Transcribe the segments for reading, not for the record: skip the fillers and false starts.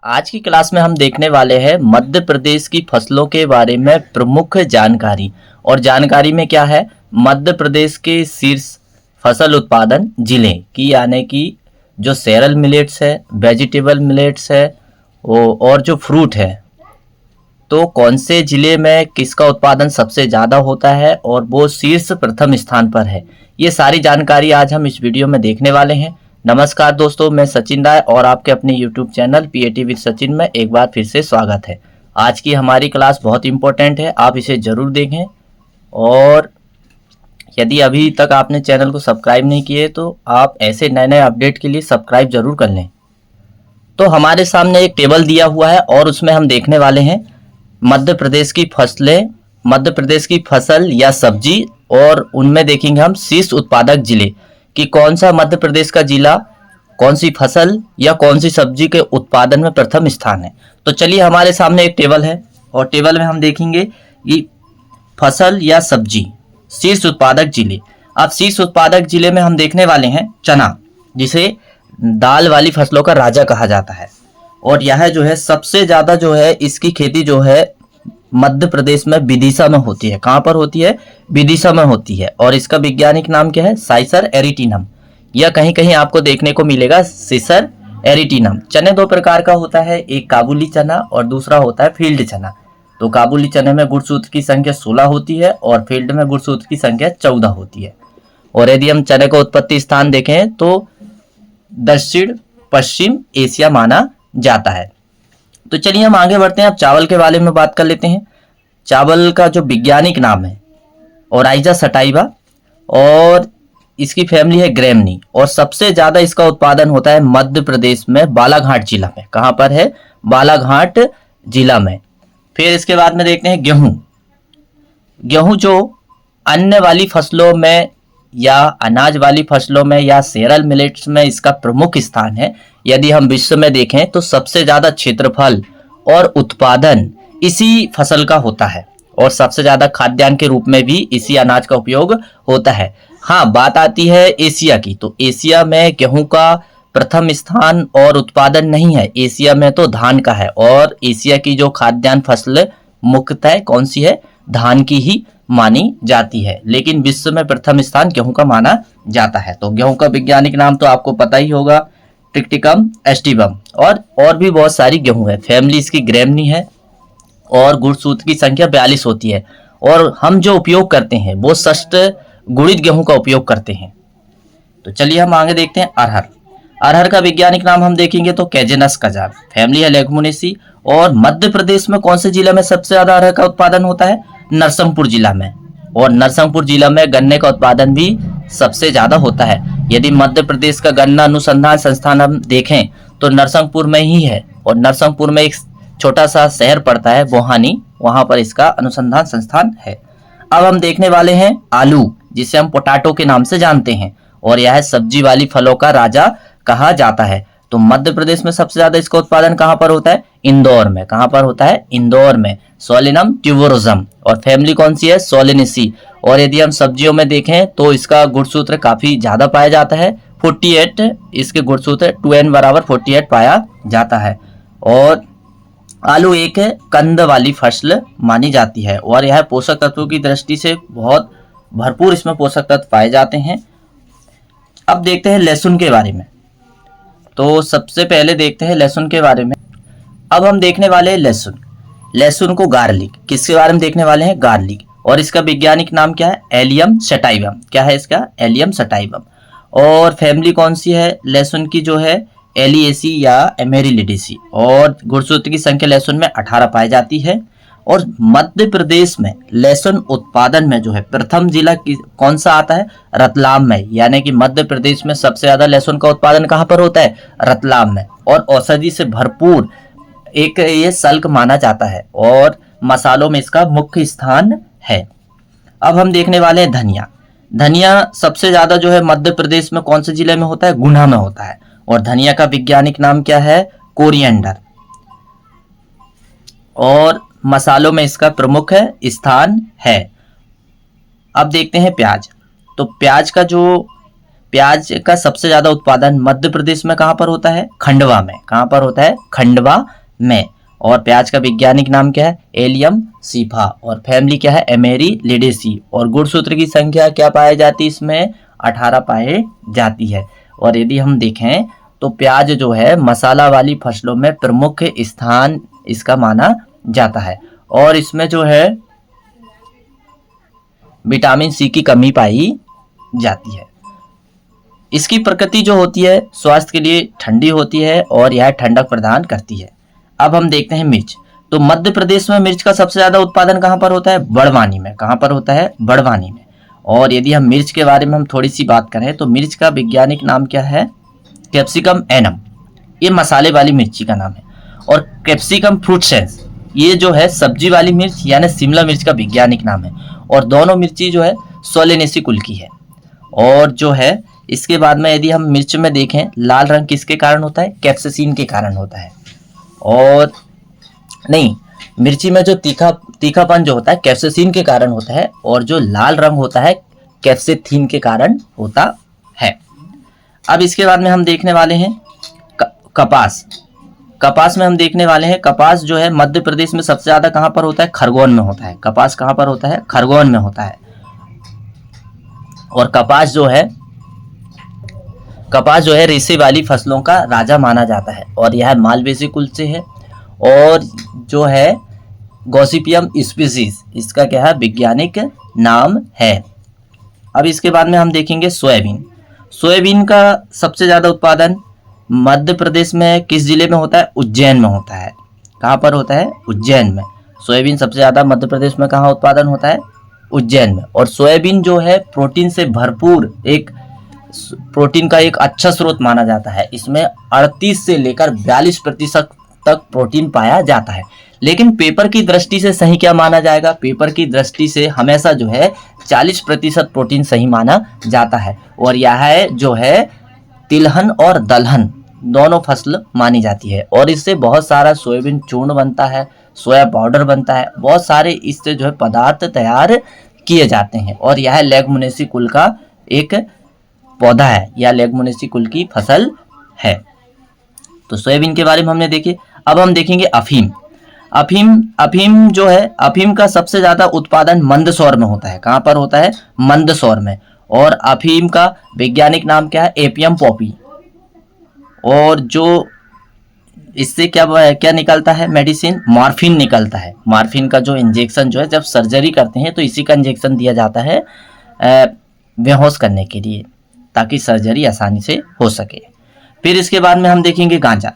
आज की क्लास में हम देखने वाले हैं मध्य प्रदेश की फसलों के बारे में प्रमुख जानकारी। और जानकारी में क्या है, मध्य प्रदेश के शीर्ष फसल उत्पादन जिले की, यानी कि जो सेरल मिलेट्स है, वेजिटेबल मिलेट्स है और जो फ्रूट है, तो कौन से जिले में किसका उत्पादन सबसे ज़्यादा होता है और वो शीर्ष प्रथम स्थान पर है। ये सारी जानकारी आज हम इस वीडियो में देखने वाले हैं। नमस्कार दोस्तों, मैं सचिन राय और आपके अपने YouTube channel PAT with Sachin में एक बार फिर से स्वागत है। आज की हमारी क्लास बहुत इंपॉर्टेंट है, आप इसे ज़रूर देखें। और यदि अभी तक आपने चैनल को सब्सक्राइब नहीं किए तो आप ऐसे नए नए अपडेट के लिए सब्सक्राइब जरूर कर लें। तो हमारे सामने एक टेबल दिया हुआ है और उसमें हम देखने वाले हैं मध्य प्रदेश की फसलें, मध्य प्रदेश की फसल या सब्जी, और उनमें देखेंगे हम शीर्ष उत्पादक जिले कि कौन सा मध्य प्रदेश का जिला कौन सी फसल या कौन सी सब्जी के उत्पादन में प्रथम स्थान है। तो चलिए, हमारे सामने एक टेबल है और टेबल में हम देखेंगे कि फसल या सब्जी शीर्ष उत्पादक जिले। अब शीर्ष उत्पादक जिले में हम देखने वाले हैं चना, जिसे दाल वाली फसलों का राजा कहा जाता है। और यह जो है सबसे ज्यादा जो है इसकी खेती जो है मध्य प्रदेश में विदिशा में होती है। कहां पर होती है? विदिशा में होती है। और इसका वैज्ञानिक नाम क्या है? साइसर एरिटिनम, या कहीं कहीं आपको देखने को मिलेगा सिसर एरिटिनम। चने दो प्रकार का होता है, एक काबुली चना और दूसरा होता है फील्ड चना। तो काबुली चने में गुणसूत्र की संख्या 16 होती है और फील्ड में गुणसूत्र की संख्या 14 होती है। और यदि हम चने का उत्पत्ति स्थान देखें तो दक्षिण पश्चिम एशिया माना जाता है। तो चलिए हम आगे बढ़ते हैं, अब चावल के बारे में बात कर लेते हैं। चावल का जो वैज्ञानिक नाम है ओराइजा सटाइवा और इसकी फैमिली है ग्रेमनी। और सबसे ज्यादा इसका उत्पादन होता है मध्य प्रदेश में बालाघाट जिला में। कहां पर है? बालाघाट जिला में। फिर इसके बाद में देखते हैं गेहूं। गेहूं जो अन्य वाली फसलों में या अनाज वाली फसलों में या सेरल मिलेट्स में इसका प्रमुख स्थान है। यदि हम विश्व में देखें तो सबसे ज्यादा क्षेत्रफल और उत्पादन इसी फसल का होता है और सबसे ज्यादा खाद्यान्न के रूप में भी इसी अनाज का उपयोग होता है। हाँ, बात आती है एशिया की, तो एशिया में गेहूं का प्रथम स्थान और उत्पादन नहीं है। एशिया में तो धान का है और एशिया की जो खाद्यान्न फसल मुख्यतः कौन सी है? धान की ही मानी जाती है। लेकिन विश्व में प्रथम स्थान गेहूं का माना जाता है। तो गेहूं का वैज्ञानिक नाम तो आपको पता ही होगा, ट्रिटिकम एस्टिवम। और भी बहुत सारी गेहूं है। फैमिली इसकी ग्रेमनी है और गुणसूत्र की संख्या 42 होती है। और हम जो उपयोग करते हैं वो षष्ठ गुणित गेहूं का उपयोग करते हैं। तो चलिए हम आगे देखते हैं अरहर। अरहर का वैज्ञानिक नाम हम देखेंगे तो कैजेनस कजार। फैमिली है लेगमुनेसी। और मध्य प्रदेश में कौन से जिला में सबसे ज्यादा अरहर का उत्पादन होता है? नरसिंहपुर जिला में। और नरसिंहपुर जिला में गन्ने का उत्पादन भी सबसे ज्यादा होता है। यदि मध्य प्रदेश का गन्ना अनुसंधान संस्थान हम देखें तो नरसिंहपुर में ही है। और नरसिंहपुर में एक छोटा सा शहर पड़ता है बोहानी, वहां पर इसका अनुसंधान संस्थान है। अब हम देखने वाले हैं आलू, जिसे हम पोटैटो के नाम से जानते हैं। और यह सब्जी वाली फलों का राजा कहा जाता है। तो मध्य प्रदेश में सबसे ज्यादा इसका उत्पादन कहां पर होता है? इंदौर में। कहां पर होता है? इंदौर में। सोलिनम ट्यूबरोजम। और फैमिली कौन सी है? सोलिनेसी। और यदि हम सब्जियों में देखें तो इसका गुणसूत्र काफी ज्यादा पाया जाता है, 48। इसके गुणसूत्र 2n बराबर 48 पाया जाता है। और आलू एक कंद वाली फसल मानी जाती है और यह पोषक तत्वों की दृष्टि से बहुत भरपूर इसमें पोषक तत्व पाए जाते हैं। अब देखते हैं लहसुन के बारे में। तो सबसे पहले देखते हैं लहसुन के बारे में। अब हम देखने वाले हैं लहसुन। लहसुन को गार्लिक, किसके बारे में देखने वाले हैं? गार्लिक। और इसका वैज्ञानिक नाम क्या है? Allium sativum. क्या है इसका? Allium sativum. और फैमिली कौन सी है लहसुन की? जो है एलिएसी या एमेरिलिडेसी। और गुणसूत्र की संख्या लहसुन में 18 पाई जाती है। और मध्य प्रदेश में लहसुन उत्पादन में जो है प्रथम जिला कौन सा आता है? रतलाम में। यानी कि मध्य प्रदेश में सबसे ज्यादा लहसुन का उत्पादन कहां पर होता है? रतलाम में। और औषधि से भरपूर एक ये सल्क माना जाता है और मसालों में इसका मुख्य स्थान है। अब हम देखने वाले हैं धनिया। धनिया सबसे ज्यादा जो है मध्य प्रदेश में कौन से जिले में होता है? गुना में होता है। और धनिया का वैज्ञानिक नाम क्या है? कोरिएंडर। और मसालों में इसका प्रमुख स्थान है। अब देखते हैं प्याज। तो प्याज का जो प्याज का सबसे ज्यादा उत्पादन मध्य प्रदेश में कहाँ पर होता है? खंडवा में। कहाँ पर होता है? खंडवा में। और प्याज का वैज्ञानिक नाम क्या है? एलियम सीफा। और फैमिली क्या है? एमेरिलिडेसी। और गुणसूत्र की संख्या क्या पाई जाती है इसमें? 18 पाई जाती है। और यदि हम देखें तो प्याज जो है मसाला वाली फसलों में प्रमुख स्थान इसका माना जाता है। और इसमें जो है विटामिन सी की कमी पाई जाती है। इसकी प्रकृति जो होती है स्वास्थ्य के लिए ठंडी होती है और यह ठंडक प्रदान करती है। अब हम देखते हैं मिर्च। तो मध्य प्रदेश में मिर्च का सबसे ज्यादा उत्पादन कहाँ पर होता है? बड़वानी में। कहाँ पर होता है? बड़वानी में। और यदि हम मिर्च के बारे में हम थोड़ी सी बात करें तो मिर्च का वैज्ञानिक नाम क्या है? Capsicum annuum. ये मसाले वाली मिर्ची का नाम है। और कैप्सिकम फ्रूटेंस ये जो है सब्जी वाली मिर्च यानी शिमला मिर्च का वैज्ञानिक नाम है। और दोनों मिर्ची जो है सोलेनेसी कुल की है। और जो है इसके बाद में यदि हम मिर्च में देखें लाल रंग किसके कारण होता है? कैप्सेसिन के कारण होता है। और नहीं, मिर्ची में जो तीखापन जो होता है कैप्सेसिन के कारण होता है और जो लाल रंग होता है कैप्सेथीन के कारण होता है। अब इसके बाद में हम देखने वाले हैं कपास। कपास में हम देखने वाले हैं कपास जो है मध्य प्रदेश में सबसे ज्यादा कहां पर होता है? खरगोन में होता है। कपास कहां पर होता है? खरगोन में होता है। और कपास जो है रेशे वाली फसलों का राजा माना जाता है और यह मालवेसी कुल से है। और जो है गॉसिपियम स्पीसीज इसका क्या है? वैज्ञानिक नाम है। अब इसके बाद में हम देखेंगे सोयाबीन। सोयाबीन का सबसे ज्यादा उत्पादन मध्य प्रदेश में किस जिले में होता है? उज्जैन में होता है। कहाँ पर होता है? उज्जैन में। सोयाबीन सबसे ज्यादा मध्य प्रदेश में कहाँ उत्पादन होता है? उज्जैन में। और सोयाबीन जो है प्रोटीन से भरपूर प्रोटीन का एक अच्छा स्रोत माना जाता है। इसमें 38 से लेकर 42% तक प्रोटीन पाया जाता है। लेकिन पेपर की दृष्टि से सही क्या माना जाएगा? पेपर की दृष्टि से हमेशा जो है 40% प्रोटीन सही माना जाता है। और यह जो है तिलहन और दलहन दोनों फसल मानी जाती है। और इससे बहुत सारा सोयाबीन चूर्ण बनता है, सोया पाउडर बनता है, बहुत सारे इससे जो है पदार्थ तैयार किए जाते हैं। और यह लेगमुनेसी कुल का एक पौधा है या लेगमुनेसी कुल की फसल है। तो सोयाबीन के बारे में हमने देखे। अब हम देखेंगे अफीम। अफीम जो है अफीम का सबसे ज्यादा उत्पादन मंदसौर में होता है। कहां पर होता है? मंदसौर में। और अफीम का वैज्ञानिक नाम क्या है? एपियम पॉपी। और जो इससे क्या निकलता है? मेडिसिन मॉर्फिन निकलता है। मॉर्फिन का जो इंजेक्शन जो है जब सर्जरी करते हैं तो इसी का इंजेक्शन दिया जाता है बेहोश करने के लिए, ताकि सर्जरी आसानी से हो सके। फिर इसके बाद में हम देखेंगे गांजा।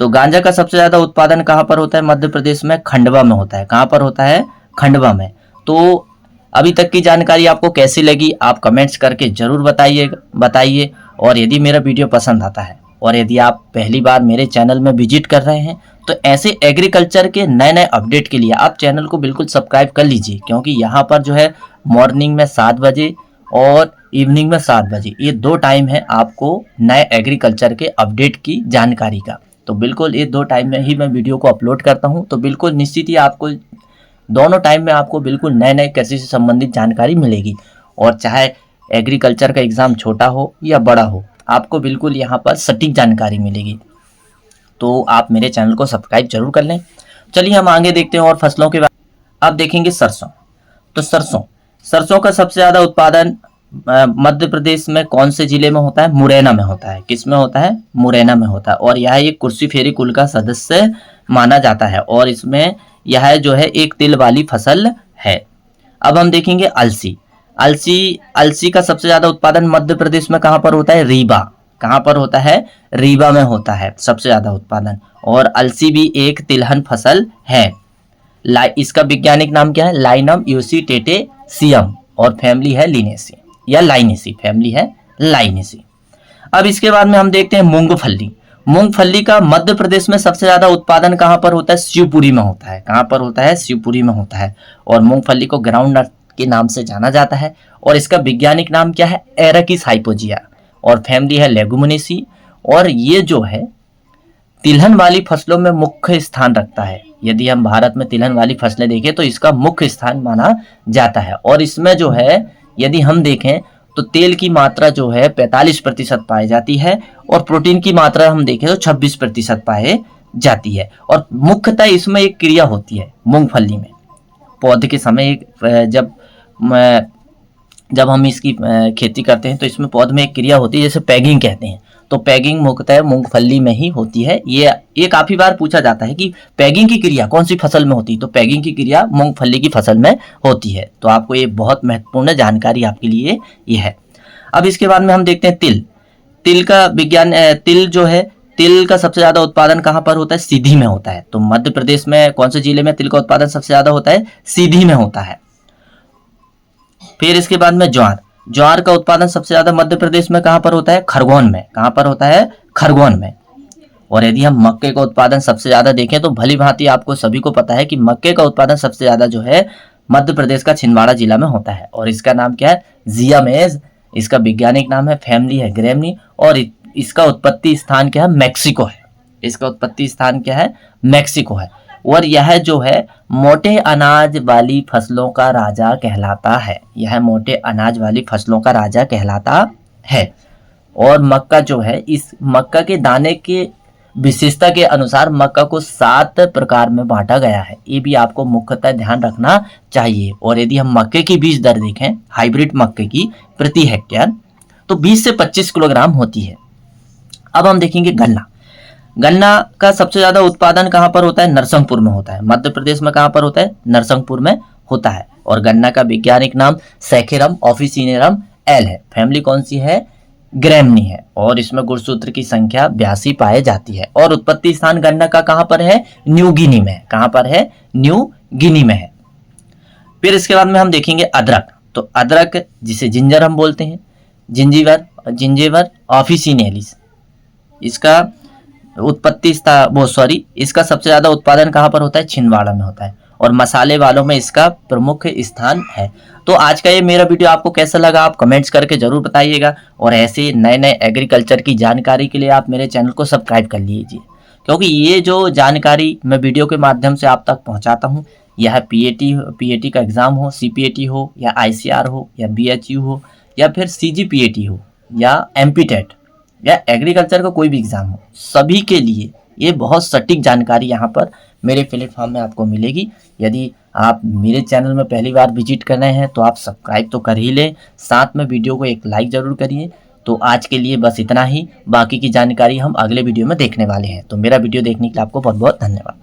तो गांजा का सबसे ज्यादा उत्पादन कहाँ पर होता है? मध्य प्रदेश में खंडवा में होता है। कहाँ पर होता है? खंडवा में। तो अभी तक की जानकारी आपको कैसी लगी आप कमेंट्स करके जरूर बताइए। और यदि मेरा वीडियो पसंद आता है और यदि आप पहली बार मेरे चैनल में विजिट कर रहे हैं तो ऐसे एग्रीकल्चर के नए अपडेट के लिए आप चैनल को बिल्कुल सब्सक्राइब कर लीजिए, क्योंकि यहाँ पर जो है मॉर्निंग में 7 बजे और इवनिंग में 7 बजे ये 2 टाइम है आपको नए एग्रीकल्चर के अपडेट की जानकारी का। तो बिल्कुल ये 2 टाइम में ही मैं वीडियो को अपलोड करता हूँ। तो बिल्कुल निश्चित ही आपको दोनों टाइम में आपको बिल्कुल नए कृषि से संबंधित जानकारी मिलेगी। और चाहे एग्रीकल्चर का एग्ज़ाम छोटा हो या बड़ा हो, आपको बिल्कुल यहाँ पर सटीक जानकारी मिलेगी। तो आप मेरे चैनल को सब्सक्राइब जरूर कर लें। चलिए हम आगे देखते हैं और फसलों के बारे। अब देखेंगे सरसों। तो सरसों का सबसे ज़्यादा उत्पादन मध्य प्रदेश में कौन से जिले में होता है? मुरैना में होता है। किस में होता है? मुरैना में होता है। और यह एक कुर्सीफेरी कुल का सदस्य माना जाता है और इसमें यह जो है एक तिल वाली फसल है। अब हम देखेंगे अलसी का सबसे ज्यादा उत्पादन मध्य प्रदेश में कहां पर होता है? रीवा। कहां पर होता है? रीवा में होता है सबसे ज्यादा उत्पादन। और अलसी भी एक तिलहन फसल है। इसका वैज्ञानिक नाम क्या है? लाइनम यूसीटेटेसियम। और फैमिली है लिनेसी या लाइनेसी, फैमिली है लाइनेसी। अब इसके बाद में हम देखते हैं मूंगफली का मध्य प्रदेश में सबसे ज्यादा उत्पादन कहां पर होता है? शिवपुरी में होता है। कहां पर होता है? शिवपुरी में होता है। और मूंगफली को ग्राउंड नट के नाम से जाना जाता है। और इसका वैज्ञानिक नाम क्या है? एरकिस हाइपोजिया। और फैमिली है लेगुमिनेसी। और ये जो है तिलहन वाली फसलों में मुख्य स्थान रखता है। यदि हम भारत में तिलहन वाली फसलें देखें तो इसका मुख्य स्थान माना जाता है। और इसमें जो है यदि हम देखें तो तेल की मात्रा जो है 45% पाई जाती है और प्रोटीन की मात्रा हम देखें तो 26% पाए जाती है। और मुख्यतः इसमें एक क्रिया होती है मूंगफली में पौधे के समय जब हम इसकी खेती करते हैं तो इसमें पौधे में एक क्रिया होती है जैसे पैगिंग कहते हैं। तो पैगिंग मुख्यतः मूंगफली में ही होती है। ये काफी बार पूछा जाता है कि पैगिंग की क्रिया कौन सी फसल में होती है, तो पैगिंग की क्रिया मूंगफली की फसल में होती है। तो आपको ये बहुत महत्वपूर्ण जानकारी आपके लिए ये है। अब इसके बाद में हम देखते हैं तिल का विज्ञान। तिल का सबसे ज्यादा उत्पादन कहाँ पर होता है? सीधी में होता है। तो मध्य प्रदेश में कौन से जिले में तिल का उत्पादन सबसे ज्यादा होता है? सीधी में होता है। फिर इसके बाद में ज्वार का उत्पादन सबसे ज्यादा मध्य प्रदेश में कहां पर होता है? खरगोन में। कहां पर होता है? खरगोन में। और यदि हम मक्के का उत्पादन सबसे ज्यादा देखें तो भली भांति आपको सभी को पता है कि मक्के का उत्पादन सबसे ज्यादा जो है मध्य प्रदेश का छिंदवाड़ा जिला में होता है। और इसका नाम क्या है? जिया मेज। इसका वैज्ञानिक नाम है, फैमिली है ग्रैमनी। और इसका उत्पत्ति स्थान क्या है? मैक्सिको है। इसका उत्पत्ति स्थान क्या है? मैक्सिको है। और यह जो है मोटे अनाज वाली फसलों का राजा कहलाता है। यह मोटे अनाज वाली फसलों का राजा कहलाता है। और मक्का जो है, इस मक्का के दाने के विशेषता के अनुसार मक्का को 7 प्रकार में बांटा गया है। ये भी आपको मुख्यतः ध्यान रखना चाहिए। और यदि हम मक्के की बीज दर देखें, हाइब्रिड मक्के की प्रति हेक्टेयर, तो 20 से 25 किलोग्राम होती है। अब हम देखेंगे गन्ना का सबसे ज्यादा उत्पादन कहां पर होता है? नरसिंहपुर में होता है। मध्य प्रदेश में कहां पर होता है? नरसिंहपुर में होता है। और गन्ना का वैज्ञानिक नाम सैखेरम ऑफिसिनेरम एल है। फैमिली कौन सी है? ग्रैमनी है। और इसमें गुणसूत्र की संख्या 82 पाई जाती है। और उत्पत्ति स्थान गन्ना का कहां पर है? न्यू गिनी में। कहां पर है? न्यू गिनी में है। फिर इसके बाद में हम देखेंगे अदरक। तो अदरक जिसे जिंजर हम बोलते हैं, जिंजेवर ऑफिसिनेलिस, इसका इसका सबसे ज्यादा उत्पादन कहां पर होता है? छिंदवाड़ा में होता है। और मसाले वालों में इसका प्रमुख स्थान है। तो आज का ये मेरा वीडियो आपको कैसा लगा आप कमेंट्स करके जरूर बताइएगा। और ऐसे नए एग्रीकल्चर की जानकारी के लिए आप मेरे चैनल को सब्सक्राइब कर लीजिए, क्योंकि ये जो जानकारी मैं वीडियो के माध्यम से आप तक पहुंचाता हूं, यह पीएटी का एग्जाम हो, सीपीएटी हो या आईसीआर हो या बीएचयू हो या फिर सीजीपीएटी हो या एमपीटेट या एग्रीकल्चर का कोई भी एग्जाम हो, सभी के लिए ये बहुत सटीक जानकारी यहाँ पर मेरे प्लेटफॉर्म में आपको मिलेगी। यदि आप मेरे चैनल में पहली बार विजिट कर रहे हैं तो आप सब्सक्राइब तो कर ही लें, साथ में वीडियो को एक लाइक जरूर करिए। तो आज के लिए बस इतना ही, बाकी की जानकारी हम अगले वीडियो में देखने वाले हैं। तो मेरा वीडियो देखने के लिए आपको बहुत बहुत धन्यवाद।